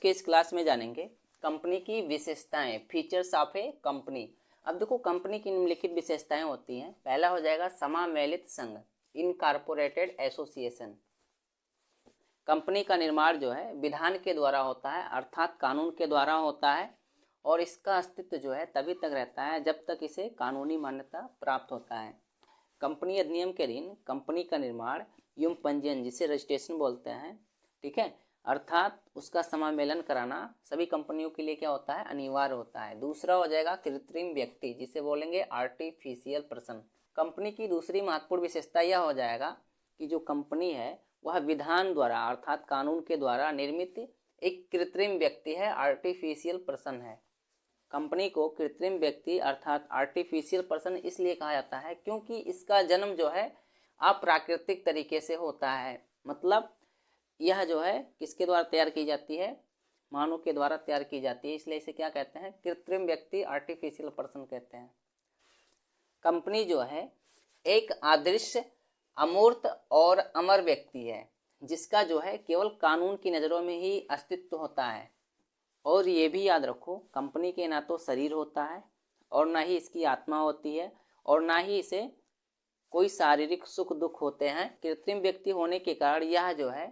के इस क्लास में जानेंगे कंपनी की विशेषताएं, फीचर्स ऑफ ए कंपनी। अब देखो कंपनी की निम्नलिखित विशेषताएं होती हैं। पहला हो जाएगा समामेलित संघ, इनकॉर्पोरेटेड एसोसिएशन। कंपनी का निर्माण जो है विधान के द्वारा होता है, अर्थात कानून के द्वारा होता है, और इसका अस्तित्व जो है तभी तक रहता है जब तक इसे कानूनी मान्यता प्राप्त होता है। कंपनी अधिनियम के अधीन कंपनी का निर्माण एवं पंजीयन, जिसे रजिस्ट्रेशन बोलते हैं, ठीक है, अर्थात उसका समामेलन कराना सभी कंपनियों के लिए क्या होता है, अनिवार्य होता है। दूसरा हो जाएगा कृत्रिम व्यक्ति, जिसे बोलेंगे आर्टिफिशियल पर्सन। कंपनी की दूसरी महत्वपूर्ण विशेषता यह हो जाएगा कि जो कंपनी है वह विधान द्वारा अर्थात कानून के द्वारा निर्मित एक कृत्रिम व्यक्ति है, आर्टिफिशियल पर्सन है। कंपनी को कृत्रिम व्यक्ति अर्थात आर्टिफिशियल पर्सन इसलिए कहा जाता है क्योंकि इसका जन्म जो है अप्राकृतिक तरीके से होता है। मतलब यह जो है किसके द्वारा तैयार की जाती है, मानव के द्वारा तैयार की जाती है, इसलिए इसे क्या कहते हैं, कृत्रिम व्यक्ति, आर्टिफिशियल पर्सन कहते हैं। कंपनी जो है एक अदृश्य, अमूर्त और अमर व्यक्ति है, जिसका जो है केवल कानून की नज़रों में ही अस्तित्व होता है। और ये भी याद रखो, कंपनी के ना तो शरीर होता है और ना ही इसकी आत्मा होती है और ना ही इसे कोई शारीरिक सुख दुख होते हैं। कृत्रिम व्यक्ति होने के कारण यह जो है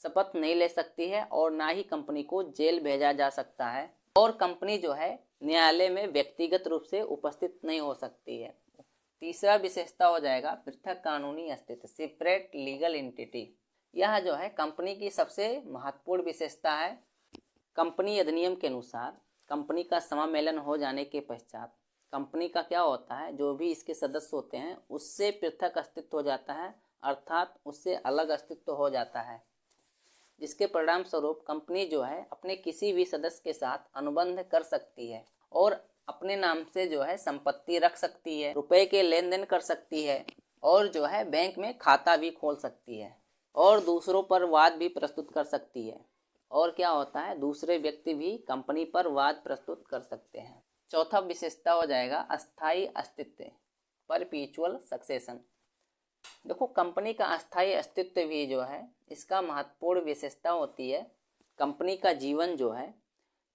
शपथ नहीं ले सकती है और ना ही कंपनी को जेल भेजा जा सकता है, और कंपनी जो है न्यायालय में व्यक्तिगत रूप से उपस्थित नहीं हो सकती है। तीसरा विशेषता हो जाएगा पृथक कानूनी अस्तित्व, सेपरेट लीगल एंटिटी। यह जो है कंपनी की सबसे महत्वपूर्ण विशेषता है। कंपनी अधिनियम के अनुसार कंपनी का समामेलन हो जाने के पश्चात कंपनी का क्या होता है, जो भी इसके सदस्य होते हैं उससे पृथक अस्तित्व हो जाता है, अर्थात उससे अलग अस्तित्व हो जाता है, जिसके परिणाम स्वरूप कंपनी जो है अपने किसी भी सदस्य के साथ अनुबंध कर सकती है और अपने नाम से जो है संपत्ति रख सकती है, रुपए के लेन देन कर सकती है, और जो है बैंक में खाता भी खोल सकती है, और दूसरों पर वाद भी प्रस्तुत कर सकती है। और क्या होता है, दूसरे व्यक्ति भी कंपनी पर वाद प्रस्तुत कर सकते हैं। चौथा विशेषता हो जाएगा अस्थायी अस्तित्व, परपीचुअल सक्सेशन। देखो कंपनी का अस्थायी अस्तित्व भी जो है इसका महत्वपूर्ण विशेषता होती है। कंपनी का जीवन जो है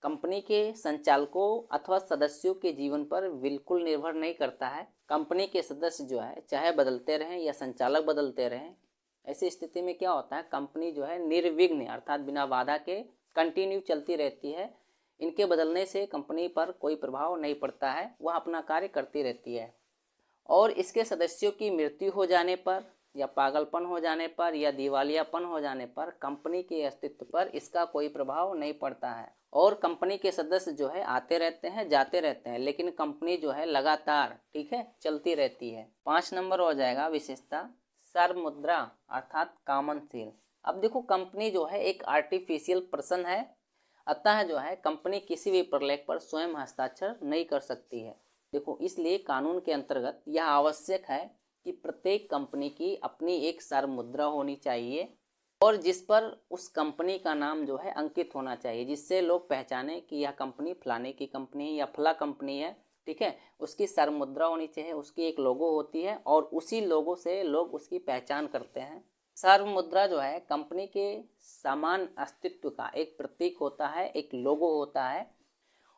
कंपनी के संचालकों अथवा सदस्यों के जीवन पर बिल्कुल निर्भर नहीं करता है। कंपनी के सदस्य जो है चाहे बदलते रहें या संचालक बदलते रहें, ऐसी स्थिति में क्या होता है, कंपनी जो है निर्विघ्न अर्थात बिना बाधा के कंटिन्यू चलती रहती है। इनके बदलने से कंपनी पर कोई प्रभाव नहीं पड़ता है, वह अपना कार्य करती रहती है। और इसके सदस्यों की मृत्यु हो जाने पर या पागलपन हो जाने पर या दिवालियापन हो जाने पर कंपनी के अस्तित्व पर इसका कोई प्रभाव नहीं पड़ता है। और कंपनी के सदस्य जो है आते रहते हैं, जाते रहते हैं, लेकिन कंपनी जो है लगातार, ठीक है, चलती रहती है। 5 नंबर हो जाएगा विशेषता सर्वमुद्रा अर्थात कॉमन सील। अब देखो कंपनी जो है एक आर्टिफिशियल पर्सन है, अतः जो है कंपनी किसी भी प्रलेख पर स्वयं हस्ताक्षर नहीं कर सकती है। देखो इसलिए कानून के अंतर्गत यह आवश्यक है कि प्रत्येक कंपनी की अपनी एक सर्वमुद्रा होनी चाहिए और जिस पर उस कंपनी का नाम जो है अंकित होना चाहिए, जिससे लोग पहचाने कि यह कंपनी फलाने की कंपनी है या फला कंपनी है, ठीक है। उसकी सर्वमुद्रा होनी चाहिए, उसकी एक लोगो होती है और उसी लोगो से लोग उसकी पहचान करते हैं। सर्वमुद्रा जो है कंपनी के समान अस्तित्व का एक प्रतीक होता है, एक लोगो होता है,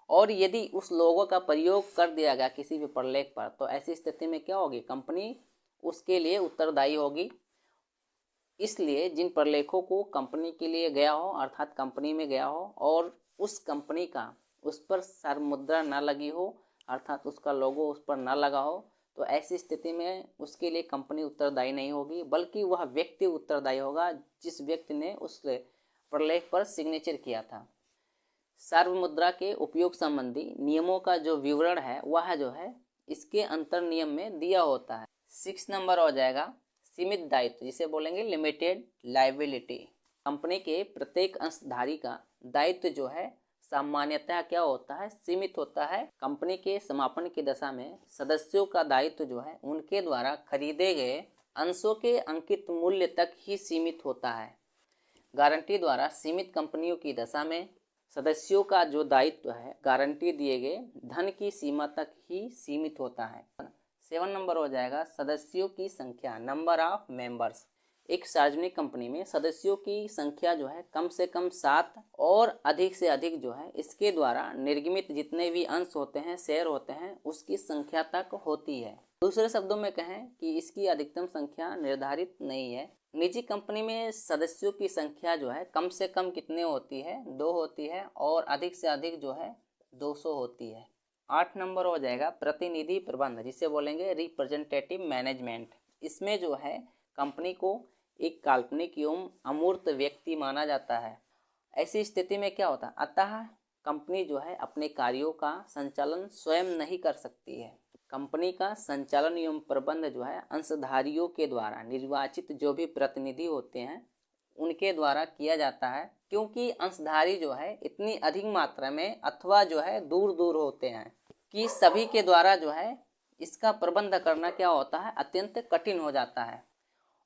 और यदि उस लोगो का प्रयोग कर दिया गया किसी भी प्रलेख पर तो ऐसी स्थिति में क्या होगी, कंपनी उसके लिए उत्तरदायी होगी। इसलिए जिन प्रलेखों को कंपनी के लिए गया हो अर्थात कंपनी में गया हो और उस कंपनी का उस पर सर्वमुद्रा न लगी हो अर्थात उसका लोगो उस पर न लगा हो, तो ऐसी स्थिति में उसके लिए कंपनी उत्तरदायी नहीं होगी, बल्कि वह व्यक्ति उत्तरदायी होगा जिस व्यक्ति ने उस प्रलेख पर सिग्नेचर किया था। सर्वमुद्रा के उपयोग संबंधी नियमों का जो विवरण है वह जो है इसके अंतर नियम में दिया होता है। 6 नंबर हो जाएगा सीमित दायित्व, जिसे बोलेंगे लिमिटेड लायबिलिटी। कंपनी के प्रत्येक अंशधारी का दायित्व जो है सामान्यतः क्या होता है, सीमित होता है। कंपनी के समापन की दशा में सदस्यों का दायित्व जो है उनके द्वारा खरीदे गए अंशों के अंकित मूल्य तक ही सीमित होता है। गारंटी द्वारा सीमित कंपनियों की दशा में सदस्यों का जो दायित्व है गारंटी दिए गए धन की सीमा तक ही सीमित होता है। 7 नंबर हो जाएगा सदस्यों की संख्या, नंबर ऑफ मेंबर्स। एक सार्वजनिक कंपनी में सदस्यों की संख्या जो है कम से कम 7 और अधिक से अधिक जो है इसके द्वारा निर्गमित जितने भी अंश होते हैं, शेयर होते हैं, उसकी संख्या तक होती है। दूसरे शब्दों में कहें कि इसकी अधिकतम संख्या निर्धारित नहीं है। निजी कंपनी में सदस्यों की संख्या जो है कम से कम कितने होती है, 2 होती है, और अधिक से अधिक जो है 200 होती है। 8 नंबर हो जाएगा प्रतिनिधि प्रबंध, जिसे बोलेंगे रिप्रेजेंटेटिव मैनेजमेंट। इसमें जो है कंपनी को एक काल्पनिक एवं अमूर्त व्यक्ति माना जाता है। ऐसी स्थिति में क्या होता है, अतः कंपनी जो है अपने कार्यों का संचालन स्वयं नहीं कर सकती है। कंपनी का संचालन एवं प्रबंध जो है अंशधारियों के द्वारा निर्वाचित जो भी प्रतिनिधि होते हैं उनके द्वारा किया जाता है, क्योंकि अंशधारी जो है इतनी अधिक मात्रा में अथवा जो है दूर दूर होते हैं कि सभी के द्वारा जो है इसका प्रबंध करना क्या होता है, अत्यंत कठिन हो जाता है।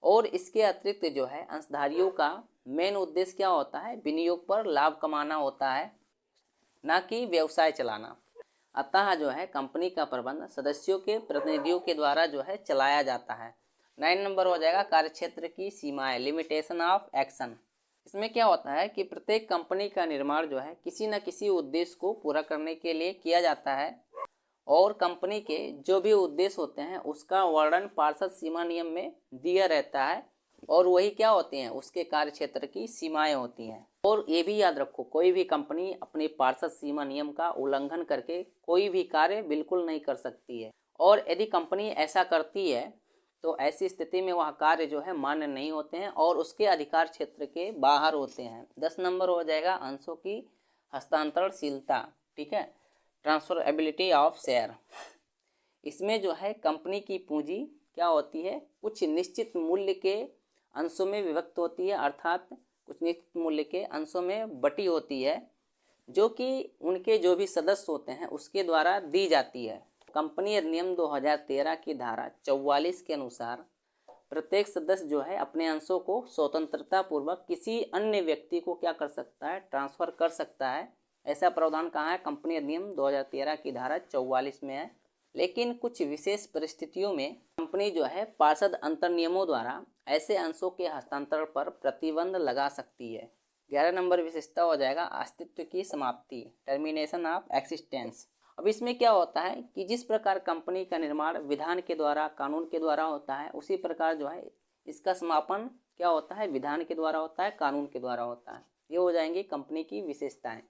और इसके अतिरिक्त जो है अंशधारियों का मेन उद्देश्य क्या होता है, विनियोग पर लाभ कमाना होता है, ना कि व्यवसाय चलाना। अतः जो है कंपनी का प्रबंध सदस्यों के प्रतिनिधियों के द्वारा जो है चलाया जाता है। 9 नंबर हो जाएगा कार्यक्षेत्र की सीमाएं, लिमिटेशन ऑफ एक्शन। इसमें क्या होता है कि प्रत्येक कंपनी का निर्माण जो है किसी न किसी उद्देश्य को पूरा करने के लिए किया जाता है, और कंपनी के जो भी उद्देश्य होते हैं उसका वर्णन पार्षद सीमा नियम में दिया रहता है, और वही क्या होती हैं, उसके कार्य क्षेत्र की सीमाएं होती हैं। और ये भी याद रखो, कोई भी कंपनी अपने पार्षद सीमा नियम का उल्लंघन करके कोई भी कार्य बिल्कुल नहीं कर सकती है, और यदि कंपनी ऐसा करती है तो ऐसी स्थिति में वह कार्य जो है मान्य नहीं होते हैं और उसके अधिकार क्षेत्र के बाहर होते हैं। 10 नंबर हो जाएगा अंशों की हस्तांतरणशीलता, ठीक है, ट्रांसफरेबिलिटी ऑफ शेयर। इसमें जो है कंपनी की पूंजी क्या होती है, कुछ निश्चित मूल्य के अंशों में विभक्त होती है, अर्थात कुछ निश्चित मूल्य के अंशों में बटी होती है, जो कि उनके जो भी सदस्य होते हैं उसके द्वारा दी जाती है। कंपनी अधिनियम 2013 की धारा 44 के अनुसार प्रत्येक सदस्य जो है अपने अंशों को स्वतंत्रता पूर्वक किसी अन्य व्यक्ति को क्या कर सकता है, ट्रांसफर कर सकता है। ऐसा प्रावधान कहाँ है, कंपनी अधिनियम 2013 की धारा 44 में है। लेकिन कुछ विशेष परिस्थितियों में कंपनी जो है पार्षद अंतर नियमों द्वारा ऐसे अंशों के हस्तांतरण पर प्रतिबंध लगा सकती है। 11 नंबर विशेषता हो जाएगा अस्तित्व की समाप्ति, टर्मिनेशन ऑफ एक्सिस्टेंस। अब इसमें क्या होता है कि जिस प्रकार कंपनी का निर्माण विधान के द्वारा, कानून के द्वारा होता है, उसी प्रकार जो है इसका समापन क्या होता है, विधान के द्वारा होता है, कानून के द्वारा होता है। ये हो जाएंगी कंपनी की विशेषताएं।